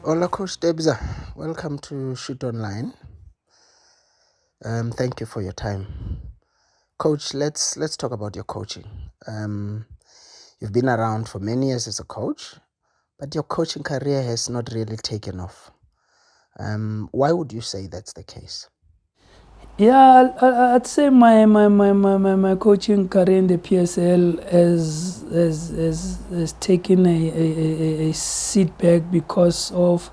Hola, Coach Tebza. Welcome to Shoot Online. Thank you for your time, Coach. Let's talk about your coaching. You've been around for many years as a coach, but your coaching career has not really taken off. Why would you say that's the case? Yeah, I'd say my coaching career in the PSL has taken a seat back because of,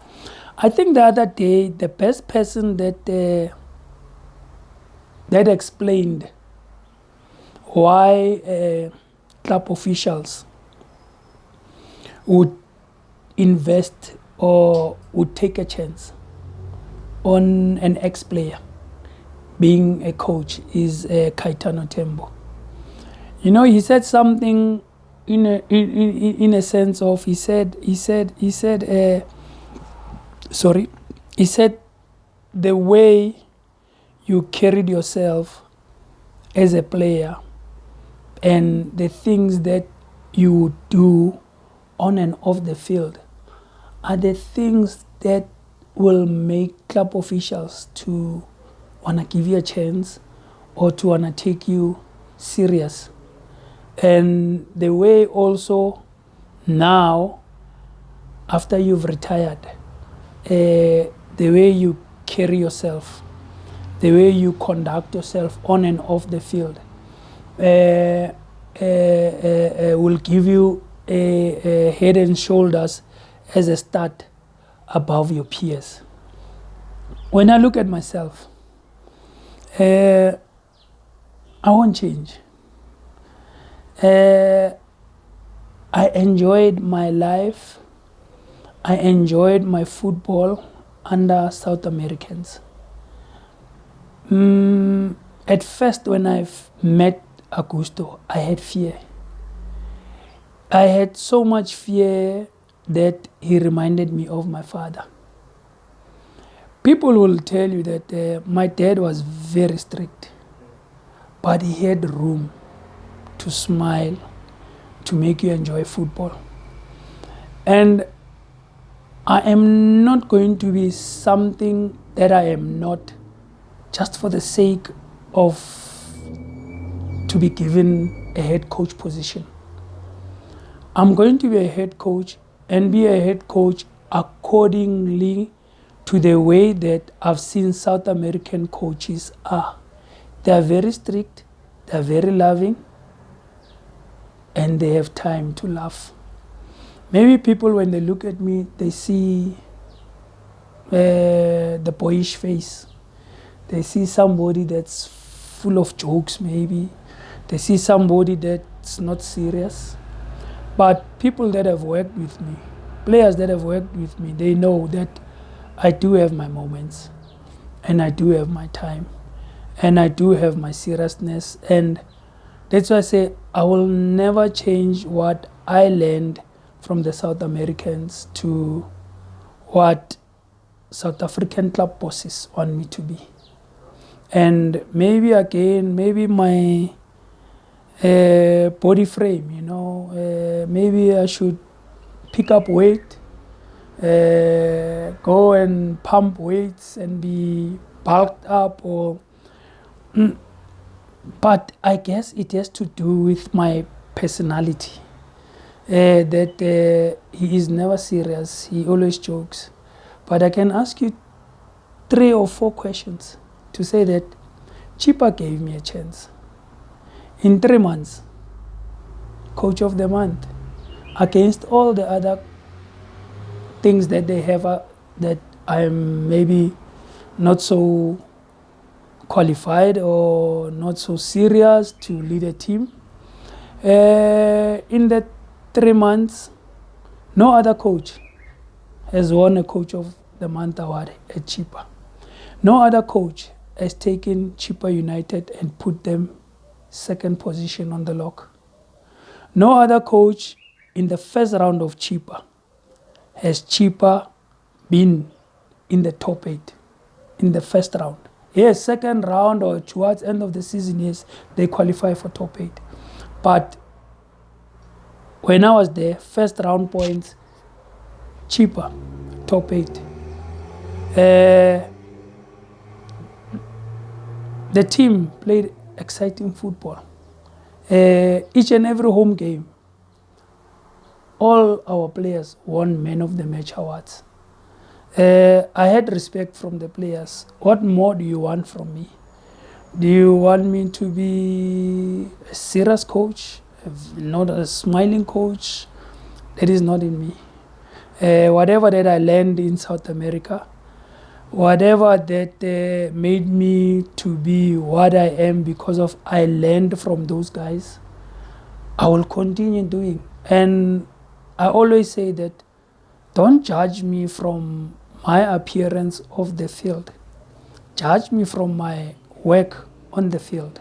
I think the other day, the best person that explained why club officials would invest or would take a chance on an ex-player being a coach is Kaitano Tembo. You know, he said something in a sense of, he said the way you carried yourself as a player and the things that you do on and off the field are the things that will make club officials to want to give you a chance or to want to take you serious. And the way also now, after you've retired, the way you carry yourself, the way you conduct yourself on and off the field will give you a head and shoulders as a start above your peers. When I look at myself, I won't change. I enjoyed my life. I enjoyed my football under South Americans. At first, when I met Augusto, I had fear. I had so much fear that he reminded me of my father. People will tell you that my dad was very strict, but he had room to smile, to make you enjoy football. And I am not going to be something that I am not just for the sake of to be given a head coach position. I'm going to be a head coach and be a head coach accordingly to the way that I've seen South American coaches are. They are very strict, they are very loving, and they have time to laugh. Maybe people, when they look at me, they see the boyish face. They see somebody that's full of jokes, maybe. They see somebody that's not serious. But people that have worked with me, players that have worked with me, they know that I do have my moments, and I do have my time, and I do have my seriousness. And that's why I say I will never change what I learned from the South Americans to what South African club bosses want me to be. And maybe again, maybe my body frame, maybe I should pick up weight, go and pump weights and be bulked up, but I guess it has to do with my personality. That he is never serious, he always jokes. But I can ask you 3 or 4 questions to say that Chippa gave me a chance. In 3 months, coach of the month, against all the other things that they have that I'm maybe not so qualified or not so serious to lead a team. In the 3 months, no other coach has won a coach of the month award at Chippa. No other coach has taken Chippa United and put them second position on the log. No other coach in the first round of Chippa has Chippa been in the top 8 in the first round. Yes, second round or towards end of the season, yes, they qualify for top 8. But when I was there, first round points, Chippa top 8. The team played exciting football. Each and every home game, all our players won Man of the Match awards. I had respect from the players. What more do you want from me? Do you want me to be a serious coach, not a smiling coach? That is not in me. Whatever that I learned in South America, whatever that made me to be what I am because of I learned from those guys, I will continue doing. And I always say that don't judge me from my appearance of the field. Judge me from my work on the field.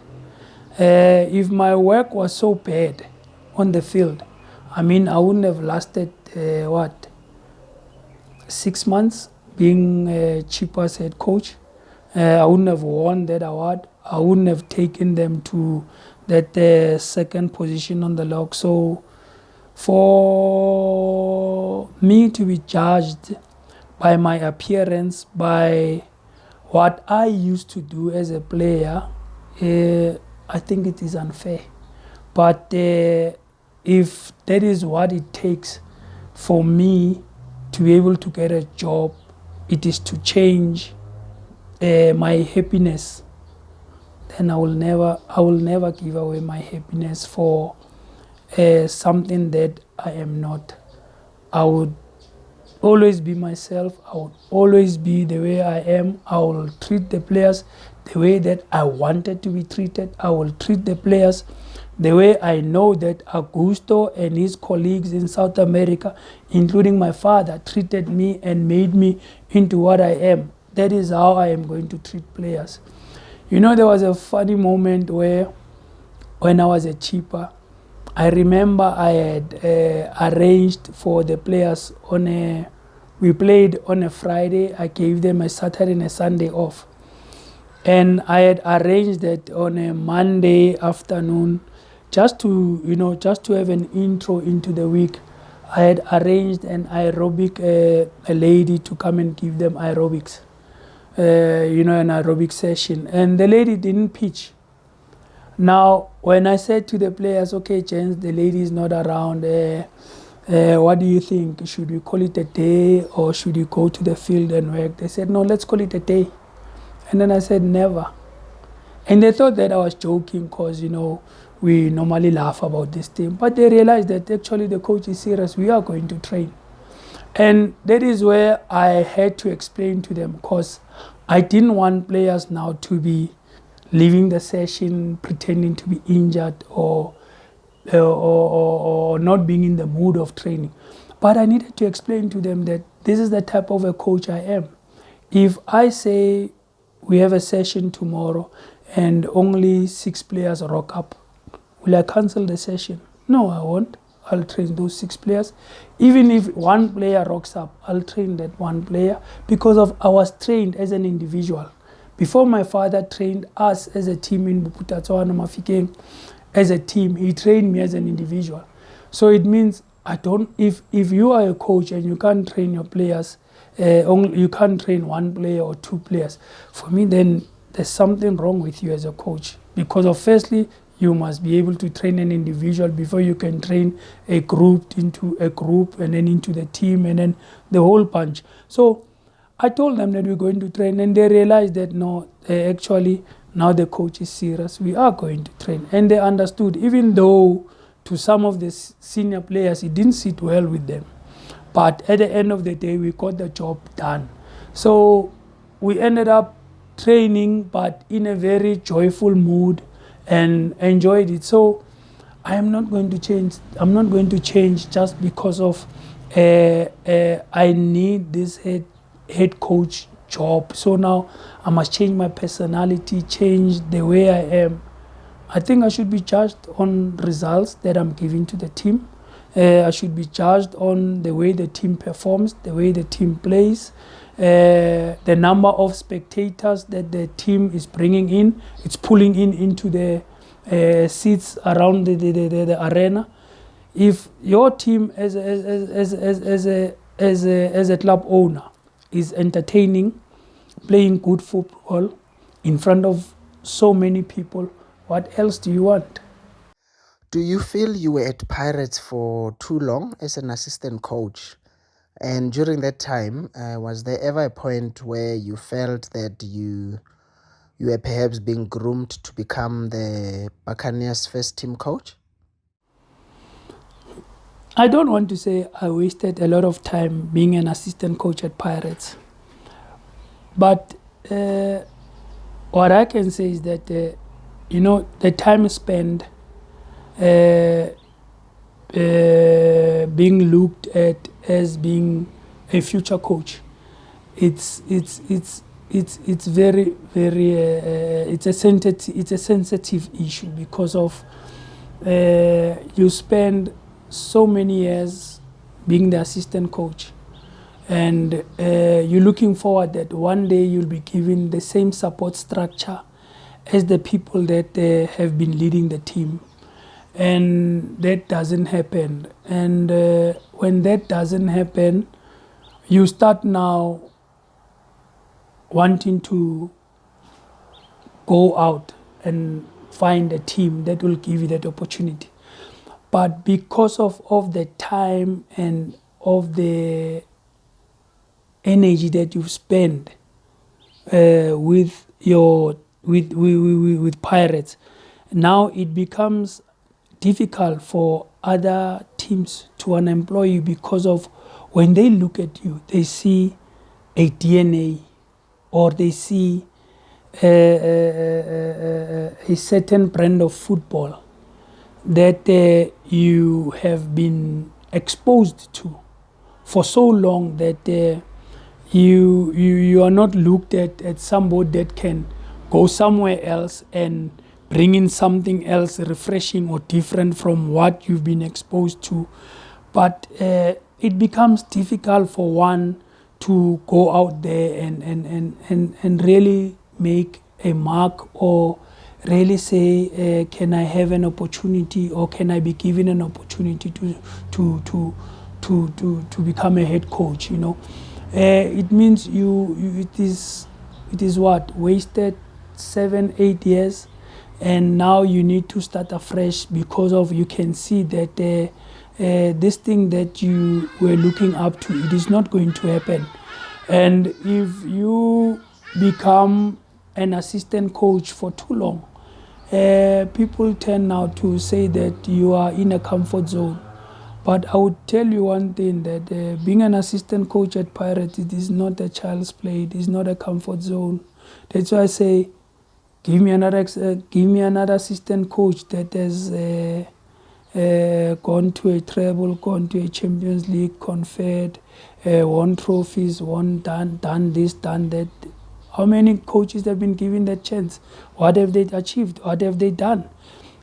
If my work was so bad on the field, I wouldn't have lasted 6 months being Chippa's head coach. I wouldn't have won that award. I wouldn't have taken them to that second position on the log. So for me to be judged by my appearance, by what I used to do as a player, I think it is unfair. But if that is what it takes for me to be able to get a job, it is to change my happiness, then I will never give away my happiness for something that I am not. I would always be myself. I would always be the way I am. I will treat the players the way that I wanted to be treated. I will treat the players the way I know that Augusto and his colleagues in South America, including my father, treated me and made me into what I am. That is how I am going to treat players. There was a funny moment where when I was a Chippa, I remember I had arranged for the players we played on a Friday. I gave them a Saturday and a Sunday off. And I had arranged that on a Monday afternoon, just to have an intro into the week. I had arranged an aerobic, a lady to come and give them aerobics, an aerobic session. And the lady didn't pitch. Now, when I said to the players, okay, gents, the lady is not around, what do you think? Should we call it a day or should you go to the field and work? They said, no, let's call it a day. And then I said, never. And they thought that I was joking because, we normally laugh about this thing. But they realized that actually the coach is serious. We are going to train. And that is where I had to explain to them, because I didn't want players now to be leaving the session pretending to be injured or not being in the mood of training. But I needed to explain to them that this is the type of a coach I am. If I say we have a session tomorrow and only 6 players rock up, will I cancel the session? No, I won't. I'll train those 6 players. Even if 1 player rocks up, I'll train that 1 player because I was trained as an individual. Before my father trained us as a team in Buputatswana Mafikeng, as a team, he trained me as an individual. So it means if you are a coach and you can't train your players, you can't train 1 player or 2 players, for me then there's something wrong with you as a coach. Because firstly, you must be able to train an individual before you can train a group into a group and then into the team and then the whole bunch. So I told them that we're going to train, and they realized that no, actually now the coach is serious. We are going to train. And they understood, even though to some of the senior players it didn't sit well with them. But at the end of the day, we got the job done. So we ended up training, but in a very joyful mood, and enjoyed it. So I am not going to change. I'm not going to change just because of I need this head coach job. So now I must change my personality, change the way I am. I think I should be judged on results that I'm giving to the team. I should be judged on the way the team performs, the way the team plays, the number of spectators that the team is bringing in. It's pulling into the seats around the arena. If your team as as a club owner is entertaining, playing good football in front of so many people. What else do you want? Do you feel you were at Pirates for too long as an assistant coach? And during that time, was there ever a point where you felt that you were perhaps being groomed to become the Buccaneers' first team coach? I don't want to say I wasted a lot of time being an assistant coach at Pirates, but what I can say is that the time spent being looked at as being a future coach, it's very it's a sensitive issue because of you spend so many years being the assistant coach, and you're looking forward that one day you'll be given the same support structure as the people that have been leading the team, and that doesn't happen. And when that doesn't happen, you start now wanting to go out and find a team that will give you that opportunity. But because of the time and of the energy that you spend with Pirates, now it becomes difficult for other teams to unemploy you, because of when they look at you, they see a DNA, or they see a certain brand of football that you have been exposed to for so long, that you are not looked at somebody that can go somewhere else and bring in something else refreshing or different from what you've been exposed to. But it becomes difficult for one to go out there and really make a mark, or really say, can I have an opportunity, or can I be given an opportunity to become a head coach? It means it is what, wasted 7-8 years, and now you need to start afresh, because of you can see that this thing that you were looking up to, it is not going to happen. And if you become an assistant coach for too long, people tend now to say that you are in a comfort zone. But I would tell you one thing, that being an assistant coach at Pirates, it is not a child's play. It is not a comfort zone. That's why I say, give me another assistant coach that has gone to a treble, gone to a Champions League, conferred, won trophies, done this, done that. How many coaches have been given that chance? What have they achieved? What have they done?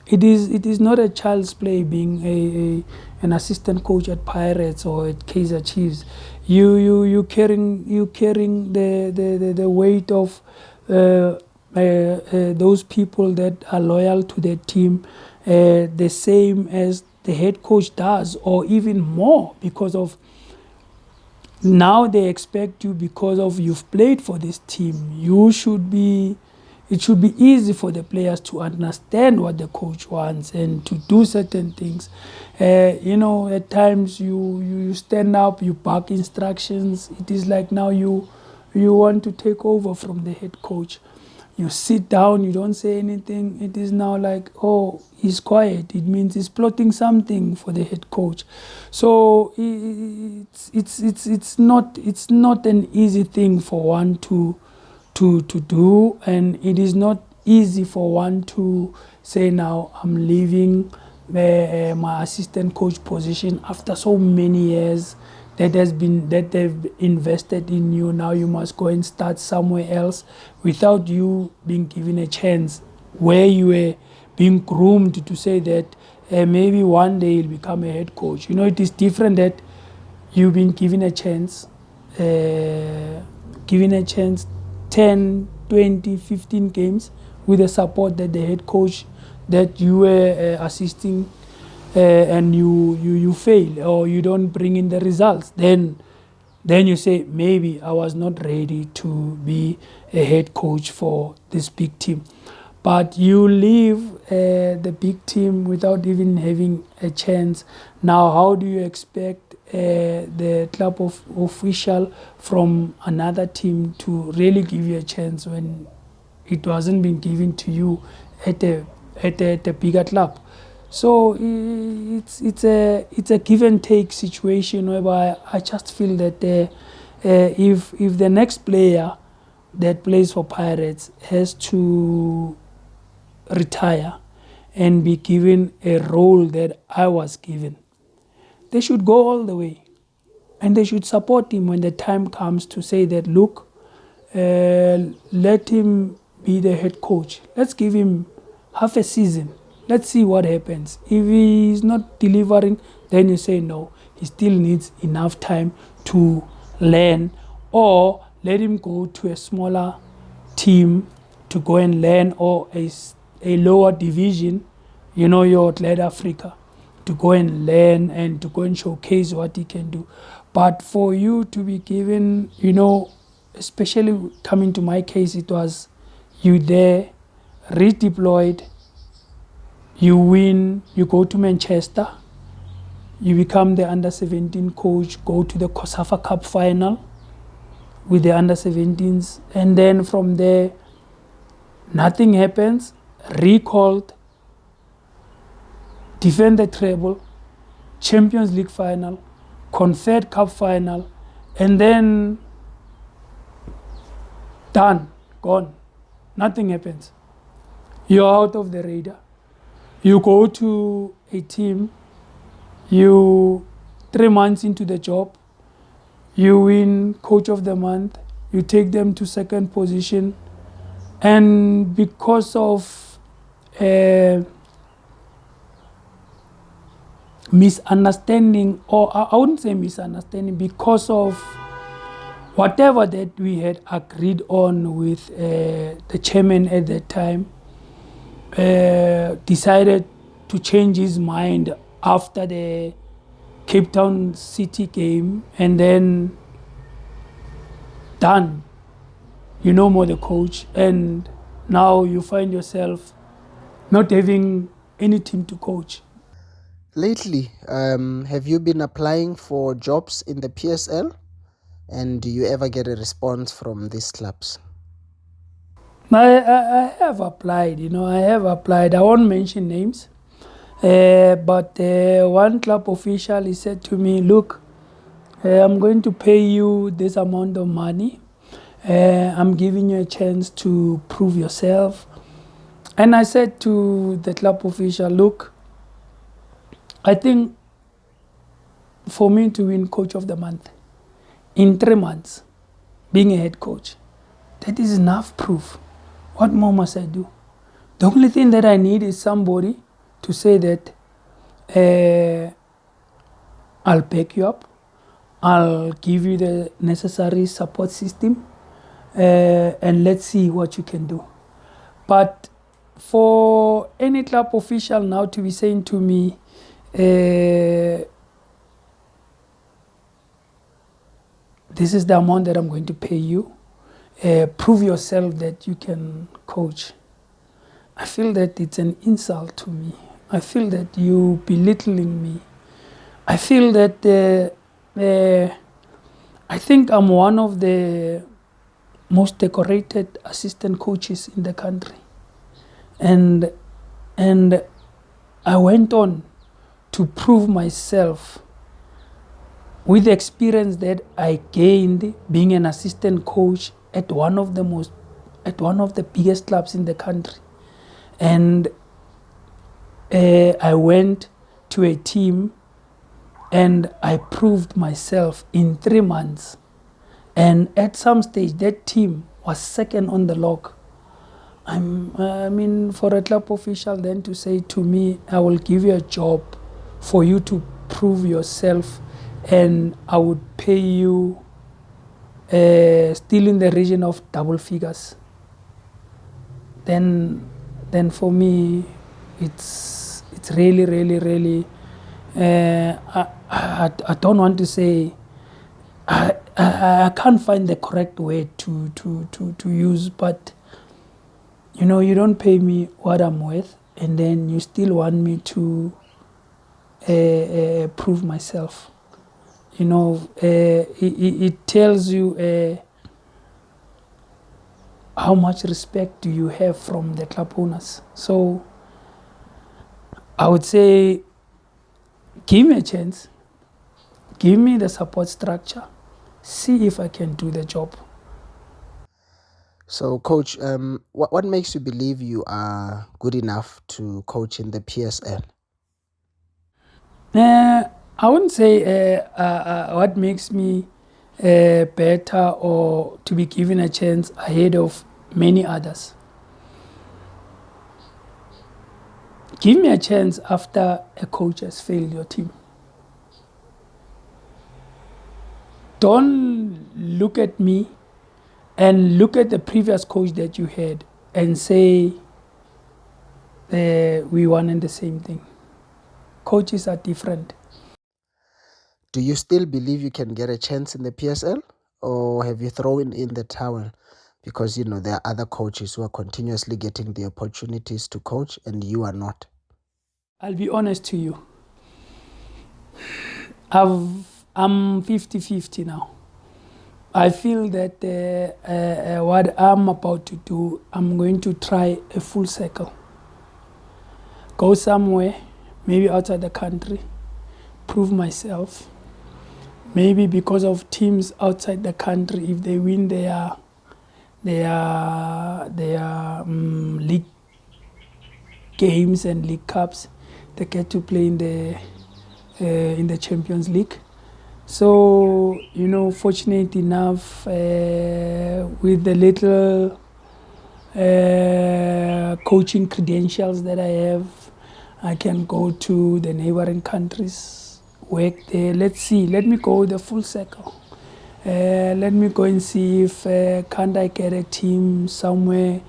It is not a child's play being an assistant coach at Pirates or at Kaizer Chiefs. You carrying the weight of those people that are loyal to their team, the same as the head coach does, or even more, because of now they expect you, because of you've played for this team. It should be easy for the players to understand what the coach wants and to do certain things. At times you stand up, you bark instructions. It is like now you want to take over from the head coach. You sit down, you don't say anything. It is now like, oh, he's quiet. It means he's plotting something for the head coach. So it's not an easy thing for one to do, and it is not easy for one to say, now I'm leaving my assistant coach position after so many years that they've invested in you. Now you must go and start somewhere else without you being given a chance, where you were being groomed to say that maybe one day you'll become a head coach. It is different that you've been given a chance 10, 20, 15 games with the support that the head coach that you were assisting, and you fail, or you don't bring in the results. Then then you say, maybe I was not ready to be a head coach for this big team. But you leave the big team without even having a chance. Now, how do you expect the club official from another team to really give you a chance when it wasn't been given to you at a bigger club? So it's a give and take situation whereby I just feel that if the next player that plays for Pirates has to retire and be given a role that I was given, they should go all the way and they should support him when the time comes to say that, look, let him be the head coach. Let's give him half a season. Let's see what happens. If he is not delivering, then you say no. He still needs enough time to learn, or let him go to a smaller team to go and learn, or a lower division, your Glad Africa, to go and learn and to go and showcase what he can do. But for you to be given, especially coming to my case, it was you there, redeployed, you win, you go to Manchester, you become the under-17 coach, go to the COSAFA Cup final with the under-17s, and then from there, nothing happens, recalled, defend the treble, Champions League final, Confed Cup final, and then done, gone. Nothing happens. You're out of the radar. You go to a team, you 3 months into the job, you win Coach of the Month, you take them to second position, and because of misunderstanding, or I wouldn't say misunderstanding, because of whatever that we had agreed on with the chairman at that time, decided to change his mind after the Cape Town City game, and then done. You're no more the coach, and now you find yourself not having any team to coach. Lately, have you been applying for jobs in the PSL? And do you ever get a response from these clubs? I have applied, I have applied. I won't mention names. But one club official, he said to me, look, I'm going to pay you this amount of money. I'm giving you a chance to prove yourself. And I said to the club official, look, I think for me to win Coach of the Month in 3 months, being a head coach, that is enough proof. What more must I do? The only thing that I need is somebody to say that I'll back you up, I'll give you the necessary support system, and let's see what you can do. But for any club official now to be saying to me, this is the amount that I'm going to pay you, prove yourself that you can coach, I feel that it's an insult to me. I feel that you belittling me. I feel that I think I'm one of the most decorated assistant coaches in the country. And I went on to prove myself with the experience that I gained being an assistant coach at one of the biggest clubs in the country. And I went to a team and I proved myself in 3 months. And at some stage, that team was second on the log. I mean, for a club official then to say to me, I will give you a job for you to prove yourself, and I would pay you still in the region of double figures. Then for me, it's really, really, really. I don't want to say. I can't find the correct word to use, but you don't pay me what I'm worth, and then you still want me to prove myself. It tells you how much respect do you have from the club owners. So I would say, give me a chance, give me the support structure, see if I can do the job. So, coach, what makes you believe you are good enough to coach in the PSL? I wouldn't say what makes me better or to be given a chance ahead of many others. Give me a chance after a coach has failed your team. Don't look at me and look at the previous coach that you had and say we wanted the same thing. Coaches are different. Do you still believe you can get a chance in the PSL, or have you thrown in the towel because there are other coaches who are continuously getting the opportunities to coach and you are not? I'll be honest to you. I'm 50-50 now. I feel that what I'm about to do, I'm going to try a full circle. Go somewhere, maybe outside the country, prove myself. Maybe because of teams outside the country, if they win their league games and league cups, they get to play in the Champions League. So, fortunate enough, with the little coaching credentials that I have, I can go to the neighboring countries, work there. Let's see, let me go the full circle. Let me go and see if can't I get a team somewhere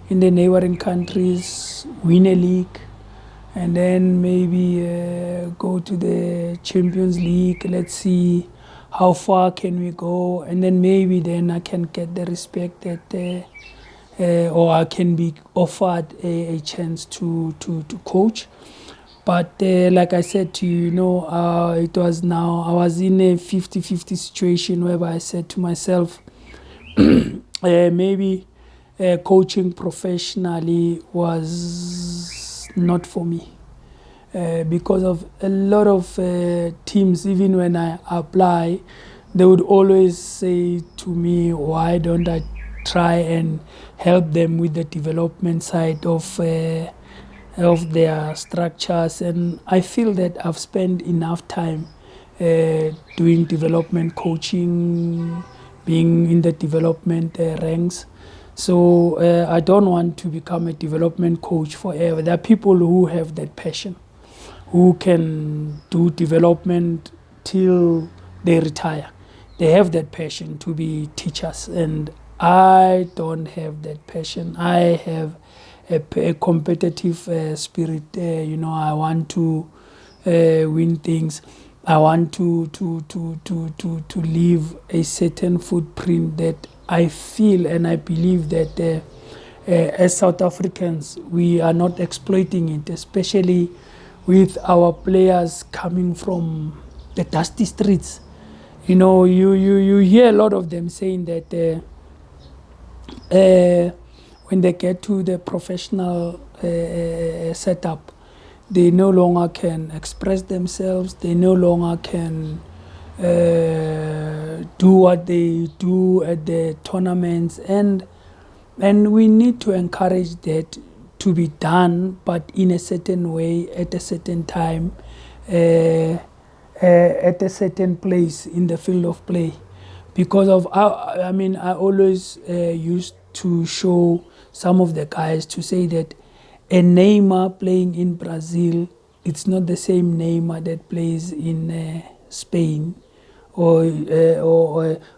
in the neighboring countries, win a league, and then maybe go to the Champions League. Let's see how far can we go, and then maybe then I can get the respect that or I can be offered a chance to coach. But like I said to you, I was in a 50-50 situation whereby I said to myself, maybe coaching professionally was not for me. Because of a lot of teams, even when I apply, they would always say to me, why don't I try and help them with the development side of their structures. And I feel that I've spent enough time doing development coaching, being in the development ranks. So I don't want to become a development coach forever. There are people who have that passion, who can do development till they retire. They have that passion to be teachers, and I don't have that passion. I have a competitive spirit. I want to win things. I want to leave a certain footprint that I feel and I believe that as South Africans, we are not exploiting it, especially with our players coming from the dusty streets. You hear a lot of them saying that when they get to the professional setup, they no longer can express themselves. They no longer can do what they do at the tournaments, and we need to encourage that to be done, but in a certain way, at a certain time, at a certain place in the field of play. Because of, I always used to show some of the guys to say that a Neymar playing in Brazil, it's not the same Neymar that plays in Spain, or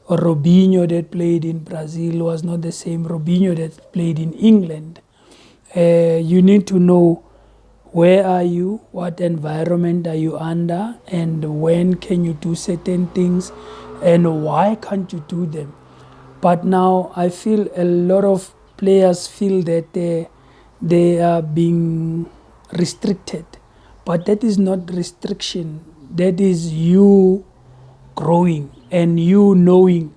Robinho that played in Brazil was not the same Robinho that played in England. You need to know where are you, what environment are you under, and when can you do certain things, and why can't you do them? But now I feel a lot of players feel that they are being restricted. But that is not restriction. That is you growing and you knowing,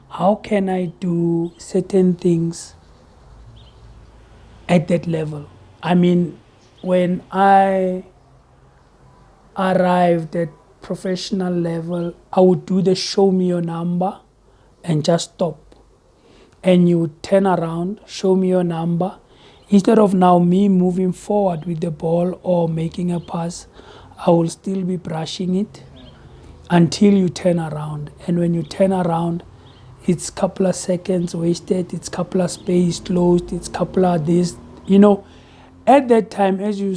how can I do certain things at that level? I mean, when I arrived at professional level, I would do the show me your number and just stop. And you would turn around, show me your number. Instead of now me moving forward with the ball or making a pass, I will still be brushing it until you turn around. And when you turn around, it's a couple of seconds wasted, it's a couple of space closed, it's a couple of this. At that time, as you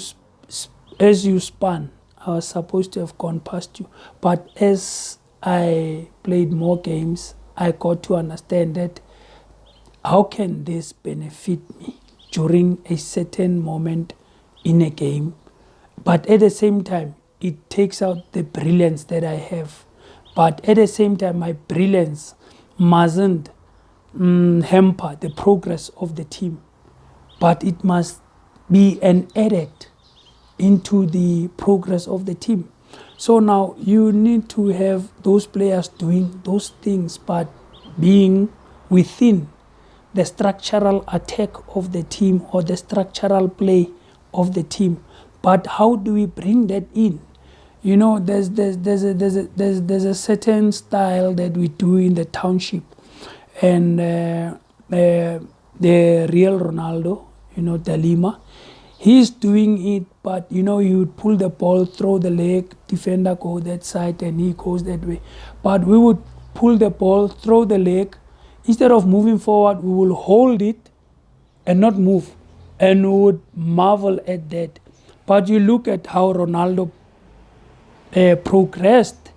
spun, I was supposed to have gone past you. But as I played more games, I got to understand that how can this benefit me during a certain moment in a game? But at the same time, it takes out the brilliance that I have. But at the same time, my brilliance mustn't hamper the progress of the team. But it must be an added into the progress of the team. So now you need to have those players doing those things, but being within the structural attack of the team or the structural play of the team. But how do we bring that in? There's a certain style that we do in the township, and the real Ronaldo, Dalima, he's doing it. But he would pull the ball, throw the leg, defender go that side, and he goes that way. But we would pull the ball, throw the leg. Instead of moving forward, we will hold it and not move, and we would marvel at that. But you look at how Ronaldo progressed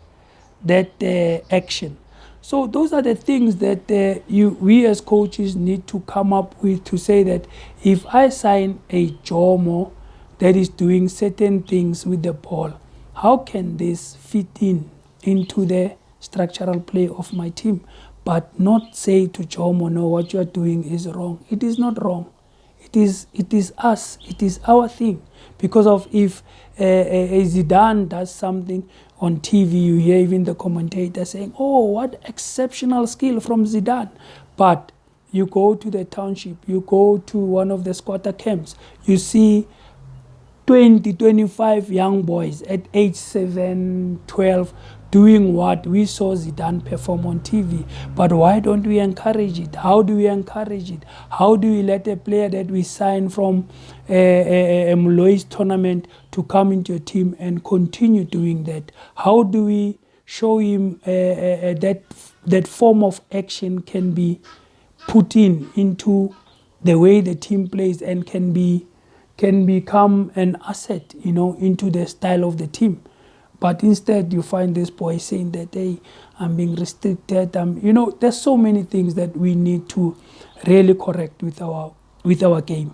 that action. So those are the things that we as coaches need to come up with, to say that if I sign a Jomo that is doing certain things with the ball, how can this fit into the structural play of my team? But not say to Jomo, no, what you are doing is wrong. It is not wrong. It is us. It is our thing. Because of if a Zidane does something on TV, you hear even the commentator saying, oh, what exceptional skill from Zidane. But you go to the township, you go to one of the squatter camps, you see 20, 25 young boys at age 7, 12, doing what we saw Zidane perform on TV. But why don't we encourage it? How do we encourage it? How do we let a player that we sign from a Moloi's tournament to come into your team and continue doing that? How do we show him that form of action can be put into the way the team plays and can become an asset, into the style of the team? But instead, you find this boy saying that, hey, I'm being restricted. There's so many things that we need to really correct with our game.